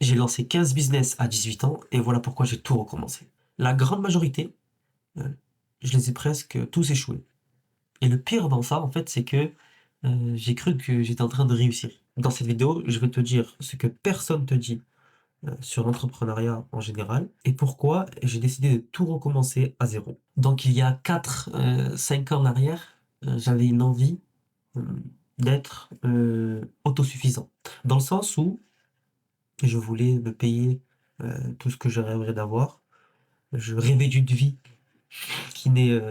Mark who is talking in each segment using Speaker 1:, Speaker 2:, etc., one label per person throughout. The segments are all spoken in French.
Speaker 1: J'ai lancé 15 business à 18 ans et voilà pourquoi j'ai tout recommencé. La grande majorité, euh, je les ai presque tous échoués. Et le pire dans ça, en fait, c'est que j'ai cru que j'étais en train de réussir. Dans cette vidéo, je vais te dire ce que personne te dit sur l'entrepreneuriat en général et pourquoi j'ai décidé de tout recommencer à zéro. Donc il y a 5 ans en arrière, j'avais une envie euh, d'être autosuffisant. Dans le sens où je voulais me payer tout ce que je rêverais d'avoir. Je rêvais d'une vie qui n'est,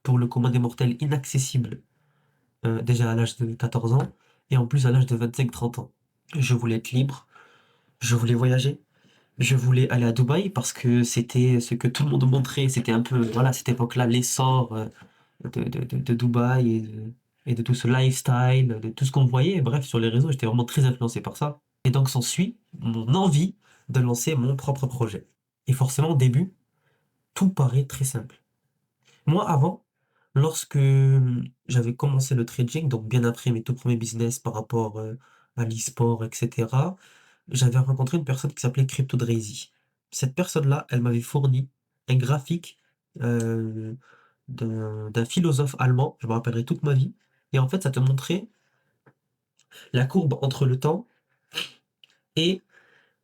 Speaker 1: pour le commun des mortels, inaccessible déjà à l'âge de 14 ans et en plus à l'âge de 25-30 ans. Je voulais être libre, je voulais voyager, je voulais aller à Dubaï parce que c'était ce que tout le monde montrait. C'était un peu, voilà, cette époque-là, l'essor de Dubaï et de tout ce lifestyle, de tout ce qu'on voyait. Bref, sur les réseaux, j'étais vraiment très influencé par ça. Et donc s'ensuit mon envie de lancer mon propre projet. Et forcément, au début, tout paraît très simple. Moi, avant, lorsque j'avais commencé le trading, donc bien après mes tout premiers business par rapport à l'e-sport, etc., j'avais rencontré une personne qui s'appelait Crypto Drazy. Cette personne-là, elle m'avait fourni un graphique euh, d'un philosophe allemand, je me rappellerai toute ma vie. Et en fait, ça te montrait la courbe entre le temps et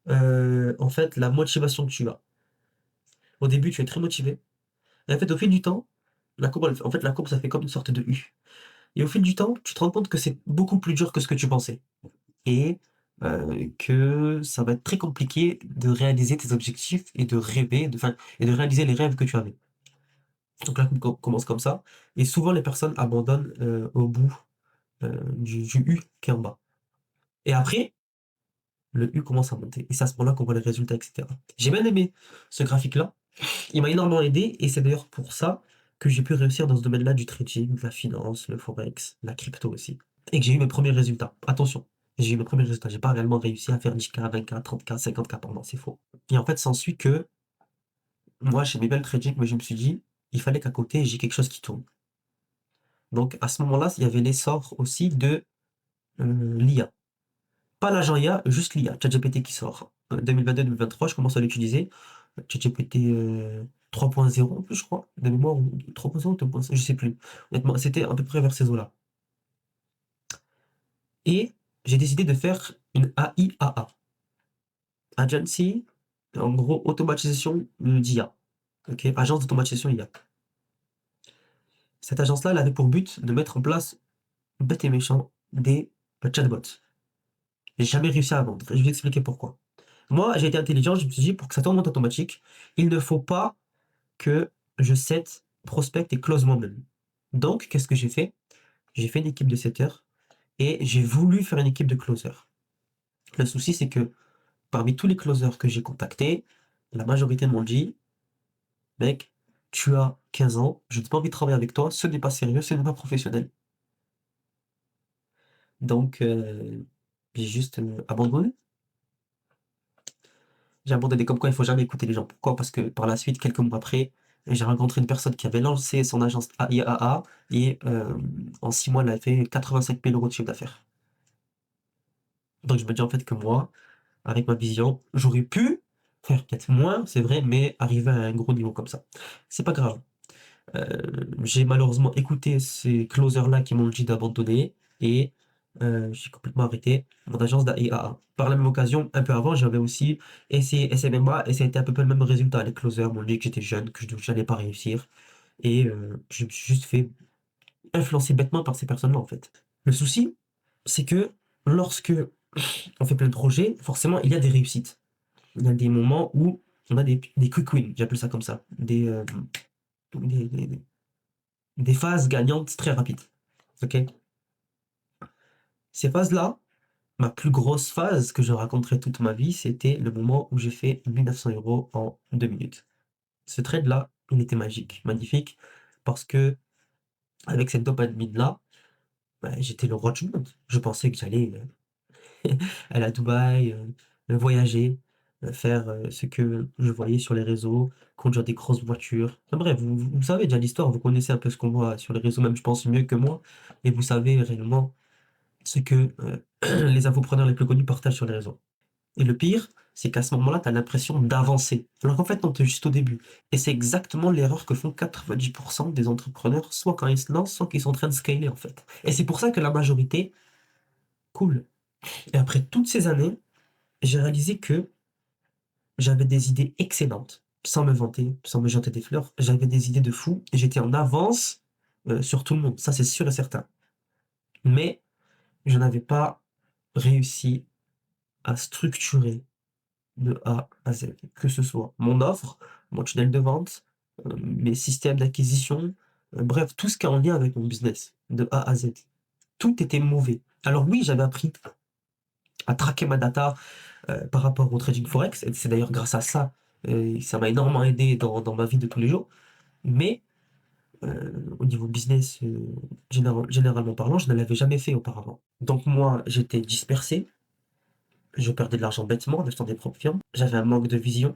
Speaker 1: en fait la motivation que tu as. Au début, tu es très motivé. Et en fait, au fil du temps, la courbe, ça fait comme une sorte de U. Et au fil du temps, tu te rends compte que c'est beaucoup plus dur que ce que tu pensais. Et que ça va être très compliqué de réaliser tes objectifs et de rêver, et de réaliser les rêves que tu avais. Donc la courbe commence comme ça. Et souvent, les personnes abandonnent au bout du U qui est en bas. Et après, le U commence à monter. Et c'est à ce moment-là qu'on voit les résultats, etc. J'ai bien aimé ce graphique-là. Il m'a énormément aidé. Et c'est d'ailleurs pour ça que j'ai pu réussir dans ce domaine-là du trading, de la finance, le forex, la crypto aussi. Et que j'ai eu mes premiers résultats. Attention, j'ai eu mes premiers résultats. J'ai pas réellement réussi à faire 10K, 20K, 30K, 50K par mois. C'est faux. Et en fait, s'ensuit que moi, j'aimais bien le trading, mais je me suis dit, il fallait qu'à côté, j'ai quelque chose qui tourne. Donc à ce moment-là, il y avait l'essor aussi de l'IA. Pas l'agent IA, juste l'IA, ChatGPT qui sort. 2022-2023, je commence à l'utiliser. ChatGPT 3.0 en plus, je crois, de mémoire, ou 3.0 ou 2.0, je sais plus. Honnêtement, c'était à peu près vers ces eaux-là. Et j'ai décidé de faire une AIAA. Agency, en gros, automatisation d'IA. Ok, agence d'automatisation IA. Cette agence-là, elle avait pour but de mettre en place, bête et méchant, des chatbots. J'ai jamais réussi à vendre. Je vais vous expliquer pourquoi. Moi, j'ai été intelligent, je me suis dit, pour que ça tourne en automatique, il ne faut pas que je set, prospecte et close moi-même. Donc, qu'est-ce que j'ai fait? J'ai fait une équipe de setters et j'ai voulu faire une équipe de closers. Le souci, c'est que parmi tous les closers que j'ai contactés, la majorité m'ont dit, mec, tu as 15 ans, je n'ai pas envie de travailler avec toi, ce n'est pas sérieux, ce n'est pas professionnel. Donc, j'ai juste abandonné. J'ai abandonné comme quoi il faut jamais écouter les gens. Pourquoi? Parce que par la suite, quelques mois après, j'ai rencontré une personne qui avait lancé son agence AIAA et en 6 mois, elle a fait 85 000 euros de chiffre d'affaires. Donc je me dis en fait que moi, avec ma vision, j'aurais pu faire peut-être moins, c'est vrai, mais arriver à un gros niveau comme ça. C'est pas grave. J'ai malheureusement écouté ces closers-là qui m'ont dit d'abandonner et j'ai complètement arrêté mon agence d'AIAA. Par la même occasion, un peu avant, j'avais aussi essayé SMMA et ça a été à peu près le même résultat. Les closers m'ont dit que j'étais jeune, que je n'allais pas réussir et je me suis juste fait influencer bêtement par ces personnes-là en fait. Le souci, c'est que lorsque on fait plein de projets, forcément, il y a des réussites. Il y a des moments où on a des quick wins, j'appelle ça comme ça, des, des- des phases gagnantes très rapides. Ok. Ces phases-là, ma plus grosse phase que je raconterai toute ma vie, c'était le moment où j'ai fait 1900 euros en 2 minutes. Ce trade-là, il était magique, magnifique, parce que avec cette dopamine-là, bah, j'étais le roi du monde. Je pensais que j'allais aller à Dubaï, voyager, faire ce que je voyais sur les réseaux, conduire des grosses voitures. Enfin bref, vous savez déjà l'histoire, vous connaissez un peu ce qu'on voit sur les réseaux, même je pense mieux que moi, et vous savez réellement ce que les infopreneurs les plus connus partagent sur les réseaux. Et le pire, c'est qu'à ce moment-là, tu as l'impression d'avancer. Alors qu'en fait, non, tu es juste au début. Et c'est exactement l'erreur que font 90% des entrepreneurs, soit quand ils se lancent, soit qu'ils sont en train de scaler, en fait. Et c'est pour ça que la majorité coule. Et après toutes ces années, j'ai réalisé que j'avais des idées excellentes, sans me vanter, sans me jeter des fleurs. J'avais des idées de fou et j'étais en avance sur tout le monde. Ça, c'est sûr et certain. Mais je n'avais pas réussi à structurer de A à Z, que ce soit mon offre, mon tunnel de vente, mes systèmes d'acquisition, bref, tout ce qui est en lien avec mon business, de A à Z. Tout était mauvais. Alors oui, j'avais appris à traquer ma data par rapport au trading forex, et c'est d'ailleurs grâce à ça, ça m'a énormément aidé dans ma vie de tous les jours, mais au niveau business, généralement parlant, je ne l'avais jamais fait auparavant. Donc moi, j'étais dispersé, je perdais de l'argent bêtement en achetant des propres firmes. J'avais un manque de vision.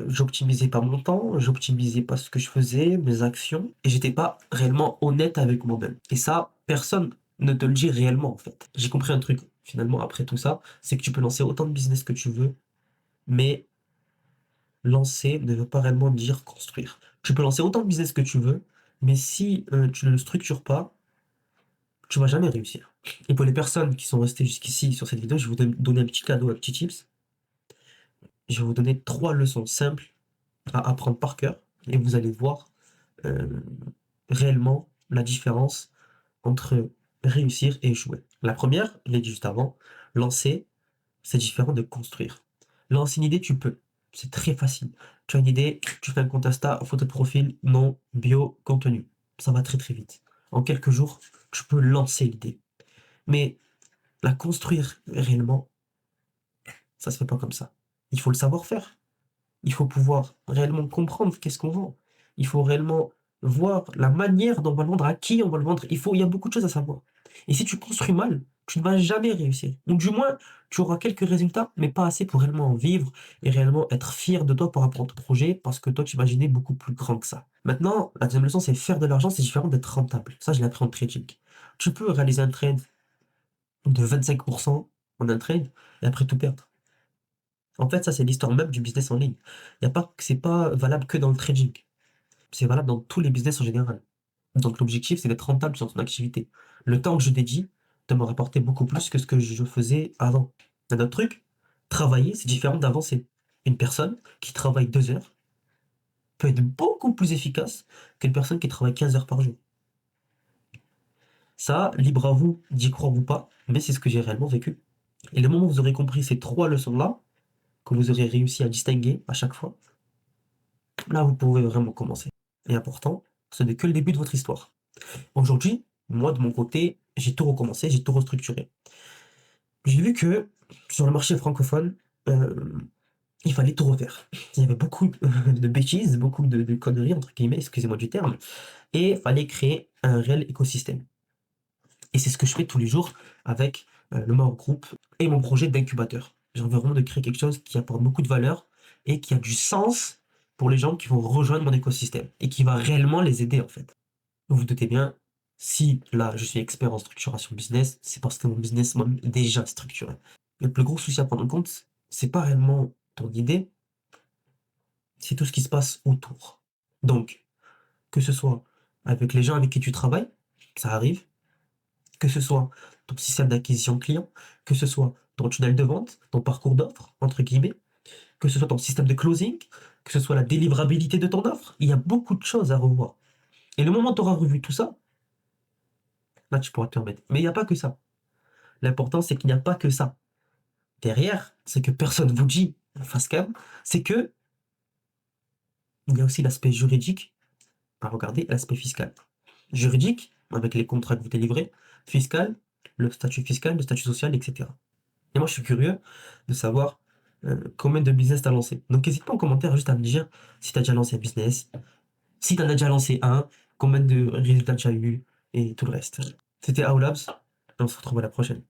Speaker 1: J'optimisais pas mon temps, j'optimisais pas ce que je faisais, mes actions, et j'étais pas réellement honnête avec moi-même. Et ça, personne ne te le dit réellement en fait. J'ai compris un truc finalement après tout ça, c'est que tu peux lancer autant de business que tu veux, mais lancer ne veut pas réellement dire construire. Tu peux lancer autant de business que tu veux, mais si tu ne le structures pas, tu vas jamais réussir. Et pour les personnes qui sont restées jusqu'ici sur cette vidéo, je vais vous donner un petit cadeau, un petit tips. Je vais vous donner 3 leçons simples à apprendre par cœur et vous allez voir euh, réellement la différence entre réussir et échouer. La première, je l'ai dit juste avant, lancer, c'est différent de construire. Lancer une idée, tu peux. C'est très facile. Tu as une idée, tu fais un compte Insta, photo de profil, nom, bio, contenu. Ça va très très vite. En quelques jours, tu peux lancer l'idée. Mais la construire réellement, ça se fait pas comme ça. Il faut le savoir faire. Il faut pouvoir réellement comprendre qu'est-ce qu'on vend. Il faut réellement voir la manière dont on va le vendre, à qui on va le vendre. Il y a beaucoup de choses à savoir. Et si tu construis mal, tu ne vas jamais réussir. Ou du moins, tu auras quelques résultats, mais pas assez pour réellement en vivre et réellement être fier de toi par rapport à ton projet, parce que toi, tu imaginais beaucoup plus grand que ça. Maintenant, la deuxième leçon, c'est faire de l'argent, c'est différent d'être rentable. Ça, je l'ai appris en trading. Tu peux réaliser un trade de 25% en un trade et après tout perdre. En fait, ça, c'est l'histoire même du business en ligne. C'est pas valable que dans le trading. C'est valable dans tous les business en général. Donc, l'objectif, c'est d'être rentable sur ton activité. Le temps que je dédie de me rapporter beaucoup plus que ce que je faisais avant. Un autre truc, travailler, c'est différent d'avancer. Une personne qui travaille 2 heures peut être beaucoup plus efficace qu'une personne qui travaille 15 heures par jour. Ça, libre à vous d'y croire ou pas, mais c'est ce que j'ai réellement vécu. Et le moment où vous aurez compris ces 3 leçons-là, que vous aurez réussi à distinguer à chaque fois, là, vous pouvez vraiment commencer. Et important, ce n'est que le début de votre histoire. Aujourd'hui, moi, de mon côté, j'ai tout recommencé, j'ai tout restructuré. J'ai vu que sur le marché francophone, euh, il fallait tout refaire. Il y avait beaucoup de bêtises, beaucoup de conneries, entre guillemets, excusez-moi du terme, et il fallait créer un réel écosystème. Et c'est ce que je fais tous les jours avec le Mao Group et mon projet d'incubateur. J'ai envie vraiment de créer quelque chose qui apporte beaucoup de valeur et qui a du sens pour les gens qui vont rejoindre mon écosystème et qui va réellement les aider en fait. Vous vous doutez bien, si là je suis expert en structuration business, c'est parce que mon business moi est déjà structuré. Le plus gros souci à prendre en compte, c'est pas réellement ton idée, c'est tout ce qui se passe autour. Donc, que ce soit avec les gens avec qui tu travailles, ça arrive, que ce soit ton système d'acquisition client, que ce soit ton tunnel de vente, ton parcours d'offre, entre guillemets, que ce soit ton système de closing, que ce soit la délivrabilité de ton offre, il y a beaucoup de choses à revoir. Et le moment où tu auras revu tout ça, là tu pourras te permettre. Mais il n'y a pas que ça. L'important c'est qu'il n'y a pas que ça. Derrière, c'est que personne vous dit, face cam, c'est que il y a aussi l'aspect juridique à regarder, l'aspect fiscal. Juridique, avec les contrats que vous délivrez, fiscal, le statut social, etc. Et moi, je suis curieux de savoir combien de business tu as lancé. Donc, n'hésite pas en commentaire juste à me dire si tu as déjà lancé un business, si tu en as déjà lancé un, combien de résultats tu as eu et tout le reste. C'était Aulabs, et on se retrouve à la prochaine.